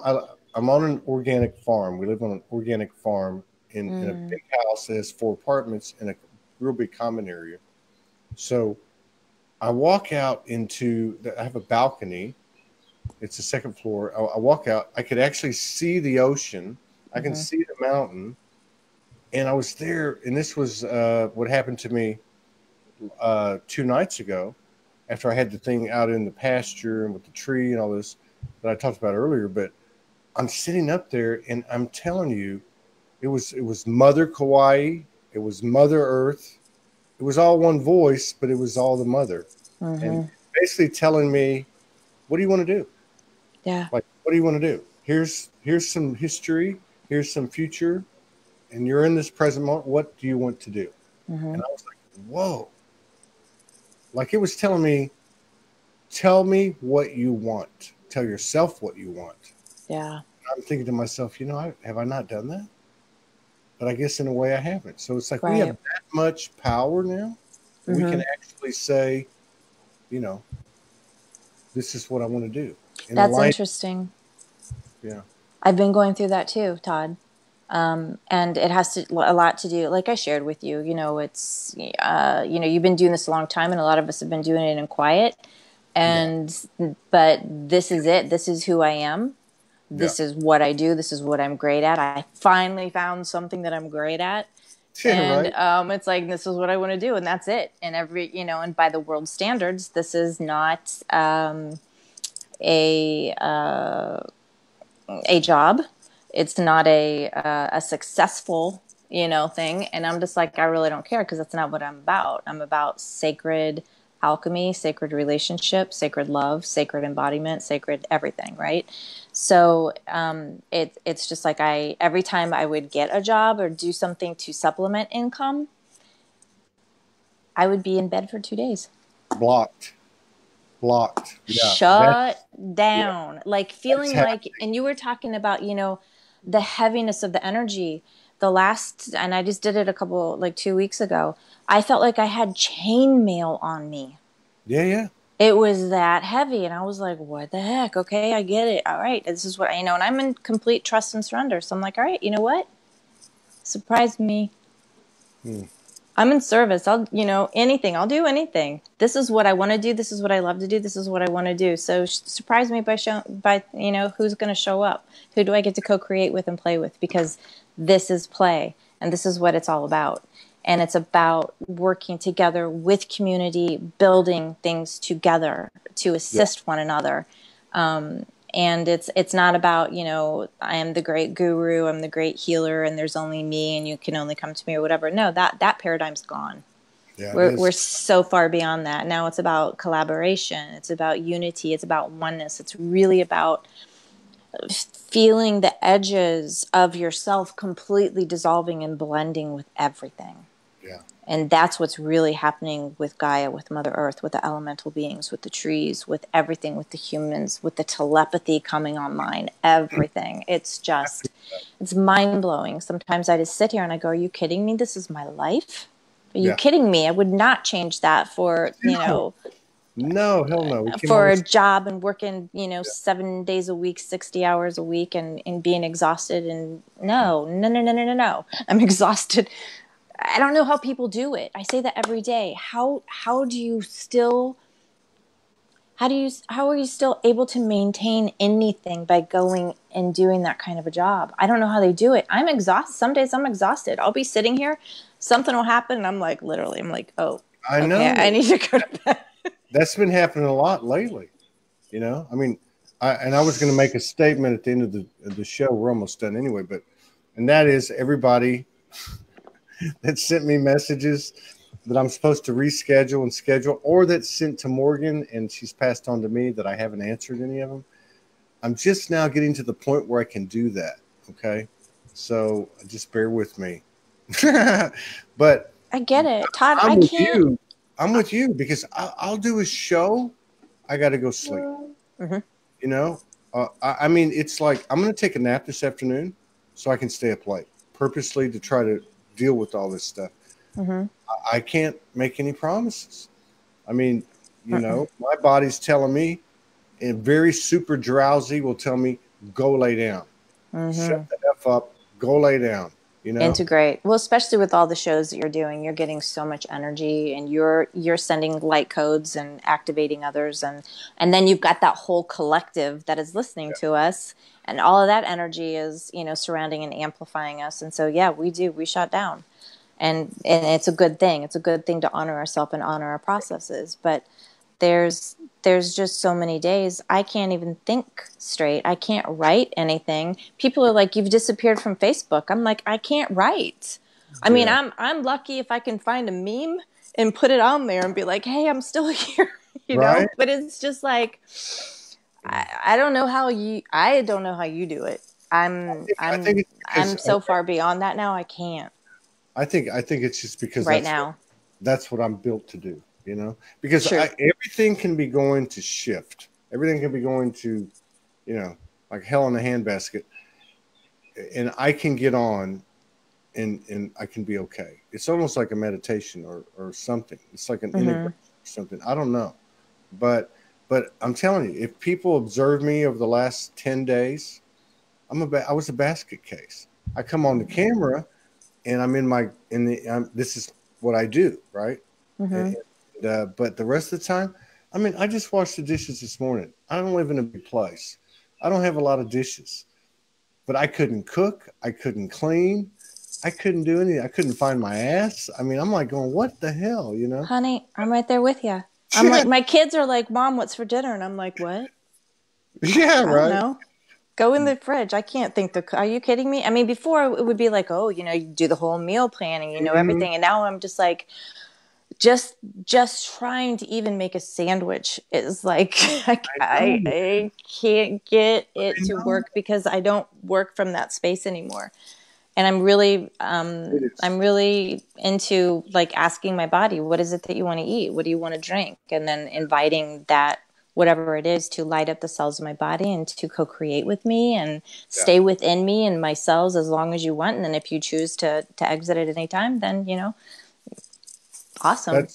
A: on an organic farm. We live on an organic farm in a big house that has 4 apartments and a real big common area. So I walk out I have a balcony. It's the 2nd floor. I walk out. I could actually see the ocean. I can see the mountain. And I was there, and this was what happened to me 2 nights ago after I had the thing out in the pasture and with the tree and all this that I talked about earlier. But I'm sitting up there, and I'm telling you, it was Mother Kauai. It was Mother Earth. it was all one voice, but it was all the mother. And basically telling me, what do you want to do?
B: Yeah.
A: Like, what do you want to do? Here's some history. Here's some future. And you're in this present moment. What do you want to do? And I was like, whoa. Like it was telling me, tell me what you want. Tell yourself what you want.
B: Yeah.
A: I'm thinking to myself, have I not done that? But I guess in a way I haven't. So it's like we have that much power now. We can actually say, this is what I want to do.
B: That's interesting.
A: Yeah.
B: I've been going through that too, Todd. And it has a lot to do, like I shared with you, it's, you've been doing this a long time and a lot of us have been doing it in quiet. But this is it. This is who I am. This is what I do. This is what I'm great at. I finally found something that I'm great at. And it's like, this is what I want to do. And that's it. And and by the world standards, this is not a job. It's not a successful, thing. And I'm just like, I really don't care because that's not what I'm about. I'm about sacred alchemy, sacred relationship, sacred love, sacred embodiment, sacred everything, right? So it's just like every time I would get a job or do something to supplement income, I would be in bed for 2 days.
A: Blocked.
B: Yeah. Shut down. Like feeling like, and you were talking about, the heaviness of the energy. And I just did it 2 weeks ago. I felt like I had chain mail on me.
A: Yeah.
B: It was that heavy. And I was like, what the heck? Okay, I get it. All right. This is what and I'm in complete trust and surrender. So I'm like, all right, you know what? Surprise me. I'm in service. I'll, anything. I'll do anything. This is what I want to do. This is what I love to do. This is what I want to do. So surprise me by who's going to show up. Who do I get to co-create with and play with? Because this is play and this is what it's all about. And it's about working together with community, building things together to assist one another. And it's not about, I am the great guru, I'm the great healer, and there's only me, and you can only come to me or whatever. No, that paradigm's gone. Yeah, we're so far beyond that. Now it's about collaboration. It's about unity. It's about oneness. It's really about feeling the edges of yourself completely dissolving and blending with everything. Yeah. And that's what's really happening with Gaia, with Mother Earth, with the elemental beings, with the trees, with everything, with the humans, with the telepathy coming online, everything. It's mind-blowing. Sometimes I just sit here and I go, are you kidding me? This is my life? Are you kidding me? I would not change that for,
A: No, hell no.
B: For a job and working, 7 days a week, 60 hours a week and being exhausted. And no. I'm exhausted. I don't know how people do it. I say that every day. How are you still able to maintain anything by going and doing that kind of a job? I don't know how they do it. I'm exhausted. Some days I'm exhausted. I'll be sitting here, something will happen, and I'm like, oh,
A: I know.
B: I need to go to bed.
A: That's been happening a lot lately. I mean, I was going to make a statement at the end of the show. We're almost done anyway, and that is everybody that sent me messages that I'm supposed to reschedule and schedule, or that's sent to Morgan and she's passed on to me that I haven't answered any of them. I'm just now getting to the point where I can do that. Okay. So just bear with me. But
B: I get it. Todd,
A: I'm with you because I'll do a show. I got to go sleep. I mean, it's like, I'm going to take a nap this afternoon so I can stay up late purposely to try to deal with all this stuff. I can't make any promises. I mean, my body's telling me, and very super drowsy will tell me, go lay down. Shut the F up, go lay down.
B: Integrate. Well, especially with all the shows that you're doing, you're getting so much energy and you're sending light codes and activating others. And then you've got that whole collective that is listening to us. And all of that energy is, surrounding and amplifying us. And so, we shut down. And it's a good thing. It's a good thing to honor ourselves and honor our processes. But there's just so many days I can't even think straight. I can't write anything. People are like, you've disappeared from Facebook. I'm like, I can't write. I mean, I'm lucky if I can find a meme and put it on there and be like, hey, I'm still here, you know? But it's just like, I don't know how I don't know how you do it. I'm so far beyond that now. I can't.
A: I think it's just because that's what I'm built to do, you know, because everything can be going to shift. Everything can be going to, you know, like hell in a handbasket, and I can get on and I can be okay. It's almost like a meditation or something. It's like an integration or something. I don't know. But I'm telling you, if people observe me over the last 10 days, I was a basket case. I come on the camera and I'm this is what I do, right? But the rest of the time, I mean, I just washed the dishes this morning. I don't live in a big place. I don't have a lot of dishes, but I couldn't cook. I couldn't clean. I couldn't do anything. I couldn't find my ass. I mean, I'm like going, what the hell, you know?
B: Honey, I'm right there with you. I'm like, my kids are like, Mom, what's for dinner? And I'm like, what?
A: Yeah, right.
B: No, go in the fridge. I can't think are you kidding me? I mean, before it would be like, oh, you know, you do the whole meal planning, you know, everything. And now I'm just like, just trying to even make a sandwich is like, I can't get it to work because I don't work from that space anymore. And I'm really into like asking my body, what is it that you want to eat? What do you want to drink? And then inviting that, whatever it is, to light up the cells of my body and to co-create with me and stay within me and my cells as long as you want. And then if you choose to exit at any time, then, you know, awesome.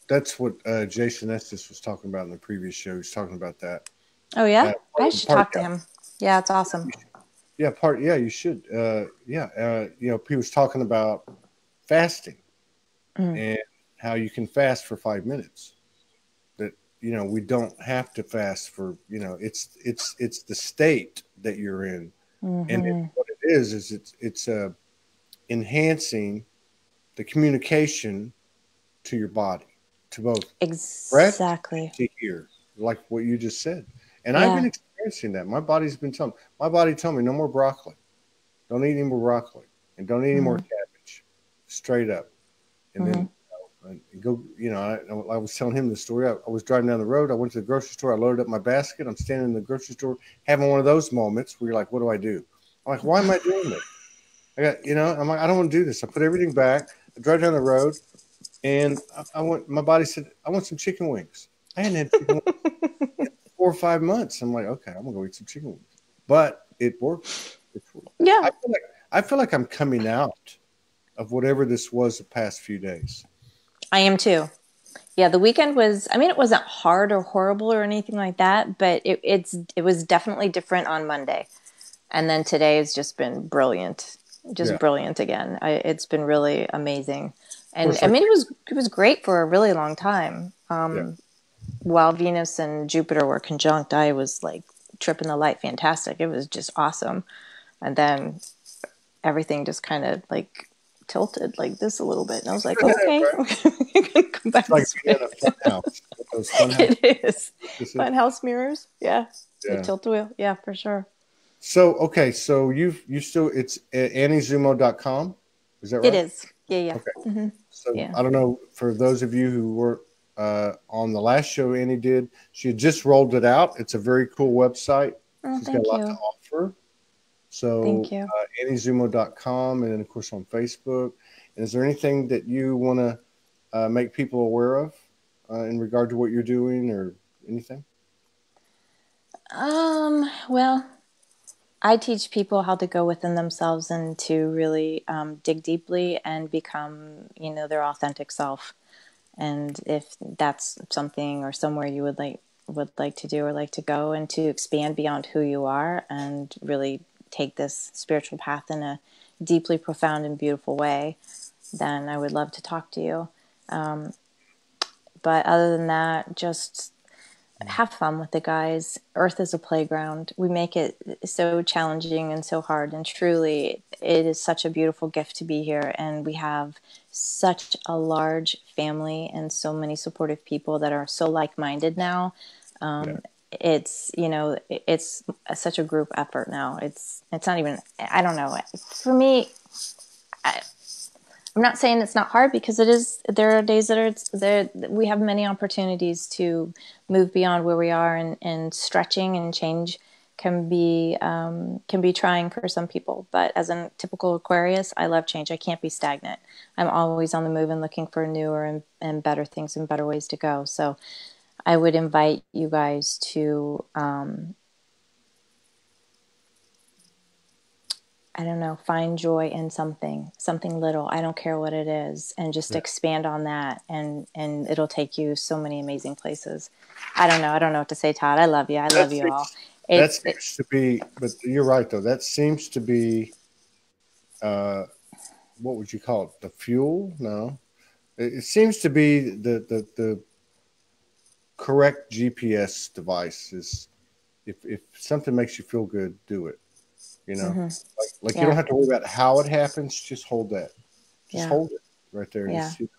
A: That's what Jason Estes was talking about in the previous show. He's talking about that.
B: Oh, yeah? I should talk to him. Yeah, it's awesome.
A: Yeah, you should. You know, he was talking about fasting and how you can fast for 5 minutes. That, you know, we don't have to fast for, you know, it's the state that you're in. And what it is it's enhancing the communication to your body, to both
B: exactly
A: to hear, like what you just said. And I've been experiencing that. My body's been telling me no more broccoli. Don't eat any more broccoli. And don't eat any more cabbage. Straight up. And then go, you know, I was telling him the story. I was driving down the road. I went to the grocery store. I loaded up my basket. I'm standing in the grocery store having one of those moments where you're like, what do I do? I'm like, why am I doing this? I'm like, I don't want to do this. I put everything back. I drove down the road and my body said, I want some chicken wings. I hadn't had chicken wings in 4 or 5 months. I'm like, okay, I'm gonna go eat some chicken wings. But it worked.
B: Yeah.
A: I feel like I'm coming out of whatever this was the past few days.
B: I am too. Yeah, the weekend was, I mean, it wasn't hard or horrible or anything like that, but it was definitely different on Monday. And then today has just been brilliant. Brilliant again. It's been really amazing. And I mean, it was great for a really long time. While Venus and Jupiter were conjunct, I was like tripping the light fantastic. It was just awesome. And then everything just kind of like tilted like this a little bit. And I was like, okay, you're going to come back this way. It is. Funhouse mirrors. Yeah. The tilt wheel. Yeah, for sure.
A: So, okay. So you still, it's annie.zummo.com. Is that right?
B: It is. Yeah.
A: Okay. So I don't know, for those of you who were on the last show Annie did, she had just rolled it out. It's a very cool website. She's got a lot to offer. So
B: thank you.
A: annie.zummo.com, and then of course on Facebook. And is there anything that you want to make people aware of in regard to what you're doing or anything?
B: Well, I teach people how to go within themselves and to really dig deeply and become, you know, their authentic self. And if that's something or somewhere you would like to do or like to go, and to expand beyond who you are and really take this spiritual path in a deeply profound and beautiful way, then I would love to talk to you. But other than that, just have fun with it, guys. Earth is a playground. We make it so challenging and so hard, and truly it is such a beautiful gift to be here. And we have such a large family and so many supportive people that are so like-minded now. It's, you know, it's such a group effort now. It's not even, I don't know. For me, I'm not saying it's not hard, because it is. There are days that we have many opportunities to move beyond where we are, and stretching and change can be trying for some people. But as a typical Aquarius, I love change. I can't be stagnant. I'm always on the move and looking for newer and better things and better ways to go. So I would invite you guys to, I don't know, find joy in something little. I don't care what it is, and just expand on that, and it'll take you so many amazing places. I don't know what to say, Todd. I love you. I love you all.
A: That seems to be, but you're right though. That seems to be, what would you call it? The fuel? No, it seems to be the correct GPS device. Is if something makes you feel good, do it. You know, like you don't have to worry about how it happens. Just hold that. Just hold it right there.
B: Yeah.
A: Just,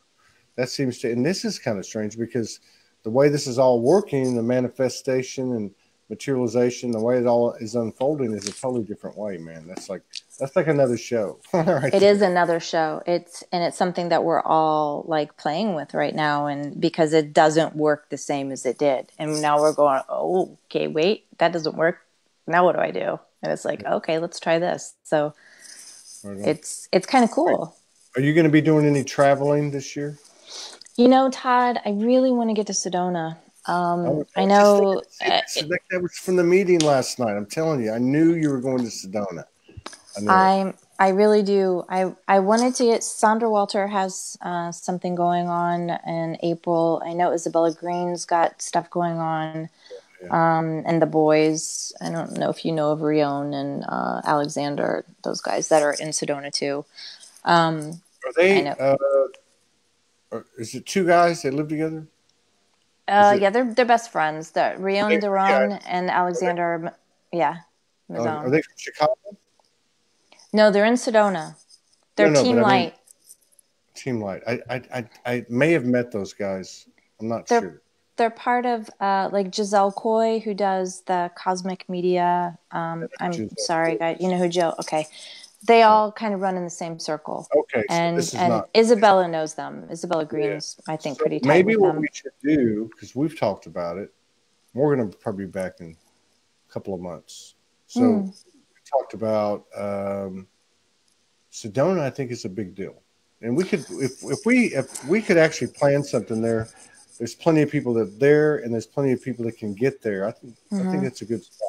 A: that seems to, and this is kind of strange because the way this is all working, the manifestation and materialization, the way it all is unfolding is a totally different way, man. That's like another show.
B: It is another show. It's something that we're all like playing with right now, and because it doesn't work the same as it did. And now we're going, oh, okay, wait, that doesn't work. Now what do I do? And it's like, okay, let's try this. So it's kind of cool.
A: Are you going to be doing any traveling this year?
B: You know, Todd, I really want to get to Sedona. I know
A: that was from the meeting last night. I'm telling you, I knew you were going to Sedona.
B: I really do. I wanted to get, Sandra Walter has something going on in April. I know Isabella Green's got stuff going on. And the boys, I don't know if you know of Rion and Alexander, those guys that are in Sedona too.
A: Are they? Is it two guys that live together?
B: Yeah, they're best friends. The Rion Duron and Alexander.
A: Are they from Chicago?
B: No, they're in Sedona. They're Team Light.
A: Team Light. I may have met those guys. I'm not sure.
B: They're part of like Giselle Coy, who does the Cosmic Media. I'm sorry, guys. You know who Jill? Okay, they all kind of run in the same circle.
A: Okay,
B: and Isabella knows them. Isabella Green's, I think, pretty tight
A: maybe
B: with
A: what
B: them.
A: we should do, because we've talked about it. We're going to probably be back in a couple of months. So we talked about Sedona. I think is a big deal, and we could if we could actually plan something there. There's plenty of people that are there, and there's plenty of people that can get there. I think that's a good spot.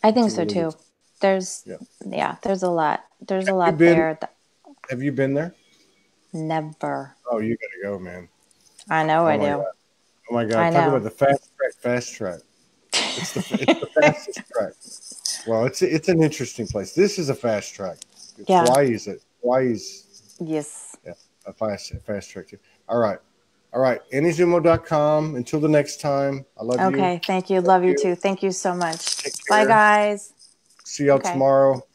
B: I think so too. There's there's a lot. There's a lot there.
A: Have you been there?
B: Never.
A: Oh, you got to go, man.
B: I know I do.
A: God. Oh my God! Talk about the fast track. It's the fastest track. Well, it's an interesting place. This is a fast track. Hawaii's
B: yes.
A: Yeah, a fast track too. All right, annie.zummo.com. Until the next time, I love you.
B: Okay, thank you. Love you too. Thank you so much. Bye, guys.
A: See y'all tomorrow.